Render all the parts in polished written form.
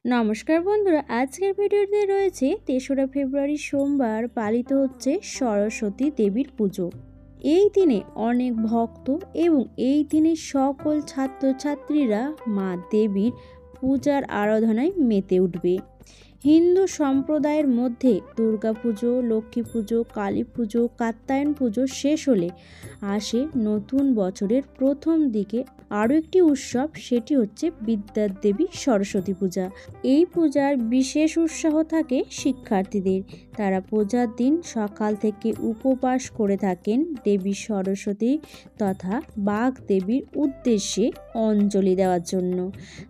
নমস্কার বন্ধুরা, আজকের ভিডিওতে রয়েছে ৩রা ফেব্রুয়ারি সোমবার পালিত হচ্ছে সরস্বতী দেবীর পুজো। এই দিনে অনেক ভক্ত এবং এই দিনে সকল ছাত্রছাত্রীরা মা দেবীর পূজার আরাধনায় মেতে উঠবে। হিন্দু সম্প্রদায়ের মধ্যে দুর্গাপুজো, লক্ষ্মী পুজো, কালী পুজো, কাত্যায়ন পুজো শেষ হলে আসে নতুন বছরের প্রথম দিকে আরও একটি উৎসব, সেটি হচ্ছে বিদ্যার দেবী সরস্বতী পূজা। এই পূজার বিশেষ উৎসাহ থাকে শিক্ষার্থীদের। তারা পূজার দিন সকাল থেকে উপবাস করে থাকেন দেবী সরস্বতী তথা বাগ দেবীর উদ্দেশ্যে অঞ্জলি দেওয়ার জন্য।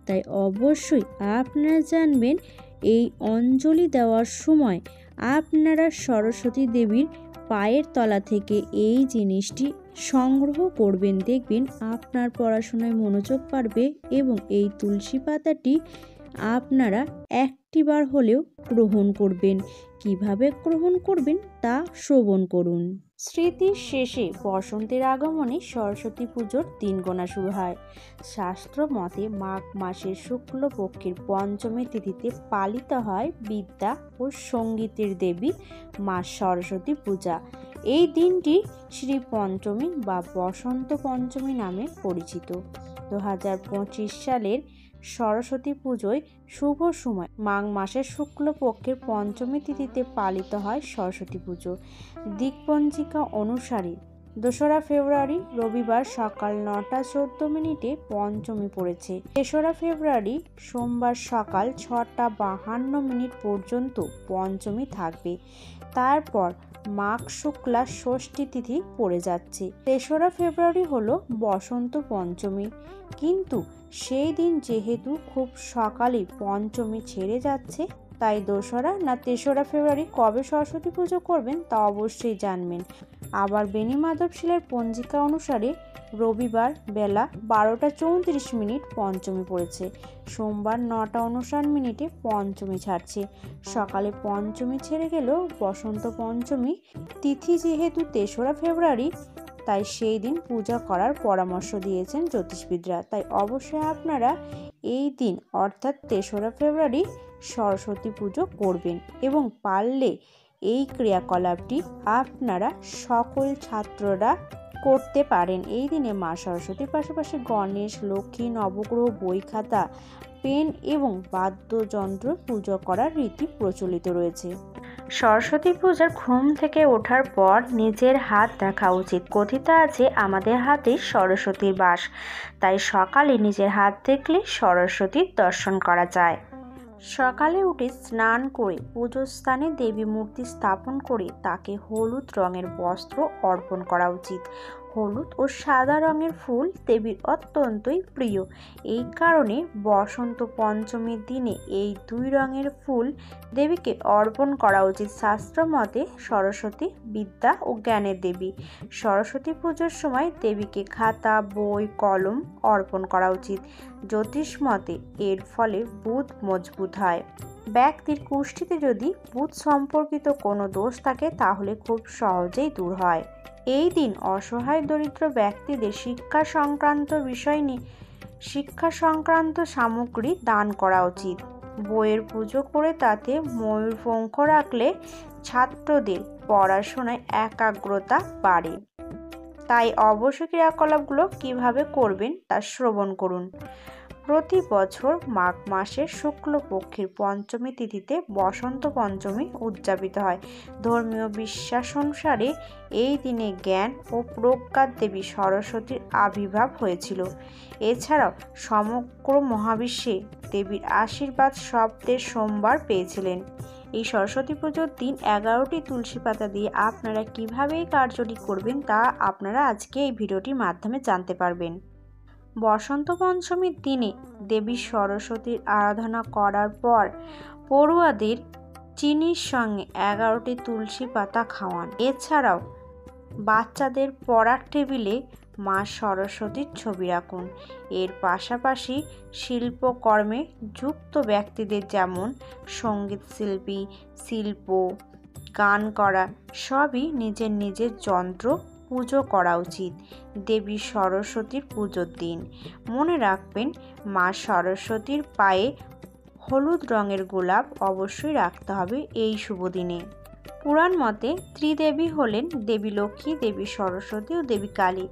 তাই অবশ্যই আপনারা জানবেন এই অঞ্জলি দেওয়ার সময় আপনারা সরস্বতী দেবীর পায়ের তলা থেকে এই জিনিসটি সংগ্রহ করবেন। দেখবেন আপনার পড়াশোনায় মনোযোগ বাড়বে এবং এই তুলসী পাতাটি আপনারা একটিবার হলেও গ্রহণ করবেন। কিভাবে গ্রহণ করবেন তা শ্রবণ করুন। স্মৃতির শেষে বসন্তের আগমনে সরস্বতী পুজোর দিন গোনা শুরু হয়। শাস্ত্র মতে মাঘ মাসের শুক্লপক্ষের পঞ্চমী তিথিতে পালিত হয় বিদ্যা ও সঙ্গীতের দেবী মা সরস্বতী পূজা। এই দিনটি শ্রী পঞ্চমী বা বসন্ত পঞ্চমী নামে পরিচিত। 2025 সালের সরস্বতী পুজোয় শুভ সময় মাঘ মাসের শুক্লপক্ষের পঞ্চমী তিথিতে পালিত হয় সরস্বতী পুজো। দিকপঞ্জিকা অনুসারে 2রা ফেব্রুয়ারি রবিবার সকাল 9:14 পঞ্চমী পড়েছে। 3রা ফেব্রুয়ারি সোমবার সকাল 6:52 পর্যন্ত পঞ্চমী থাকবে। তারপর মাঘ শুক্লা ষষ্ঠী তিথি পড়ে যাচ্ছে। 3রা ফেব্রুয়ারি হলো বসন্ত পঞ্চমী, কিন্তু সেই দিন যেহেতু খুব সকালে পঞ্চমী ছেড়ে যাচ্ছে, তাই 2রা না 3রা ফেব্রুয়ারি কবে সরস্বতী পুজো করবেন তা অবশ্যই জানবেন। আবার বেনি মাধবশিলের পঞ্জিকা অনুসারে রবিবার বেলা 12:34 পঞ্চমী পড়েছে। সোমবার 9:59 পঞ্চমী ছাড়ছে। সকালে পঞ্চমী ছেড়ে গেলেও বসন্ত পঞ্চমী তিথি যেহেতু 3রা ফেব্রুয়ারি, তাই সেই দিন পূজা করার পরামর্শ দিয়েছেন জ্যোতিষবিদরা। তাই অবশ্যই আপনারা এই দিন অর্থাৎ 3রা ফেব্রুয়ারি সরস্বতী পুজো করবেন এবং পারলে এই ক্রিয়াকলাপটি আপনারা সকল ছাত্ররা করতে পারেন। এই দিনে মা সরস্বতীর পাশাপাশি গণেশ, লক্ষ্মী, নবগ্রহ, বই খাতা, পেন এবং বাদ্যযন্ত্র পুজো করার রীতি প্রচলিত রয়েছে। সরস্বতী পূজার ঘুম থেকে ওঠার পর নিজের হাত দেখা উচিত। কথিত আছে আমাদের হাতে সরস্বতীর বাস, তাই সকালে নিজের হাত দেখলে সরস্বতীর দর্শন করা যায়। সকালে উঠে স্নান করে পুজোর স্থানে দেবী মূর্তি স্থাপন করে তাকে হলুদ রঙের বস্ত্র অর্পণ করা উচিত। হলুদ ও সাদা রঙের ফুল দেবীর অত্যন্তই প্রিয়। এই কারণে বসন্ত পঞ্চমীর দিনে এই 2 রঙের ফুল দেবীকে অর্পণ করা উচিত। শাস্ত্র মতে সরস্বতী বিদ্যা ও জ্ঞানের দেবী। সরস্বতী পুজোর সময় দেবীকে খাতা, বই, কলম অর্পণ করা উচিত। জ্যোতিষ মতে এর ফলে বুধ মজবুত হয়। ব্যক্তির কুষ্ঠিতে যদি বুধ সম্পর্কিত কোনো দোষ থাকে তাহলে খুব সহজেই দূর হয়। এই দিন অসহায় দরিদ্র ব্যক্তিদের শিক্ষা সংক্রান্ত সামগ্রী দান করা উচিত। বইয়ের পুজো করে তাতে ময়ূর পঙ্খ রাখলে ছাত্রদের পড়াশোনায় একাগ্রতা বাড়ে। তাই অবশ্যই ক্রিয়াকলাপগুলো কিভাবে করবেন তা শ্রবণ করুন। প্রতি বছর মাঘ মাসের শুক্লপক্ষের পঞ্চমী তিথিতে বসন্ত পঞ্চমী উদযাপিত হয়। ধর্মীয় বিশ্বাস অনুসারে এই দিনে জ্ঞান ও প্রজ্ঞার দেবী সরস্বতীর আবির্ভাব হয়েছিল। এছাড়াও সমগ্র মহাবিশ্বে দেবীর আশীর্বাদ শব্দের সোমবার পেয়েছিলেন। এই সরস্বতী পুজোর দিন 11টি তুলসী পাতা দিয়ে আপনারা কিভাবে এই কার্যটি করবেন তা আপনারা আজকে এই ভিডিওটির মাধ্যমে জানতে পারবেন। বসন্ত পঞ্চমীর দিনে দেবী সরস্বতীর আরাধনা করার পর পড়ুয়াদের চিনির সঙ্গে 11টি তুলসী পাতা খাওয়ান। এছাড়াও বাচ্চাদের পড়ার টেবিলে মা সরস্বতীর ছবি রাখুন। এর পাশাপাশি শিল্পকর্মে যুক্ত ব্যক্তিদের যেমন সঙ্গীত শিল্পী, শিল্প, গান করা সবই নিজের নিজের যন্ত্র পুজো করা উচিত দেবী সরস্বতীর পুজোর দিন। মনে রাখবেন মা সরস্বতীর পায়ে হলুদ রঙের গোলাপ অবশ্যই রাখতে হবে এই শুভ দিনে। পুরাণ মতে ত্রিদেবী হলেন দেবী লক্ষ্মী, দেবী সরস্বতী ও দেবী কালী।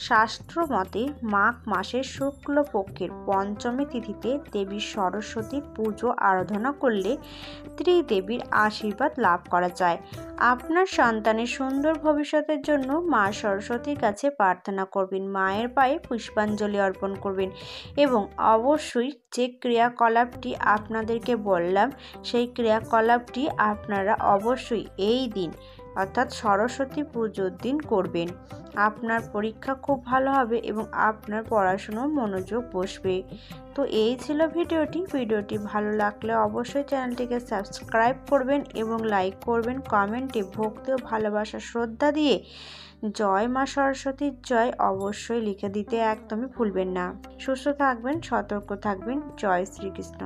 শাস্ত্র মতে মাঘ মাসের শুক্লপক্ষের পঞ্চমী তিথিতে দেবী সরস্বতীর পুজো আরাধনা করলে ত্রিদেবীর আশীর্বাদ লাভ করা যায়। আপনার সন্তানের সুন্দর ভবিষ্যতের জন্য মা সরস্বতীর কাছে প্রার্থনা করবেন, মায়ের পায়ে পুষ্পাঞ্জলি অর্পণ করবেন এবং অবশ্যই যে ক্রিয়াকলাপটি আপনাদেরকে বললাম সেই ক্রিয়াকলাপটি আপনারা অবশ্যই এই দিন অর্থাৎ সরস্বতী পুজোর দিন করবেন। আপনার পরীক্ষা খুব ভালো হবে এবং আপনার পড়াশুনো মনোযোগ বসবে। তো এই ছিল ভিডিওটি ভালো লাগলে অবশ্যই চ্যানেলটিকে সাবস্ক্রাইব করবেন এবং লাইক করবেন। কমেন্টে ভক্তি ও ভালোবাসা শ্রদ্ধা দিয়ে জয় মা সরস্বতীর জয় অবশ্যই লিখে দিতে একদমই ভুলবেন না। সুস্থ থাকবেন, সতর্ক থাকবেন। জয় শ্রীকৃষ্ণ।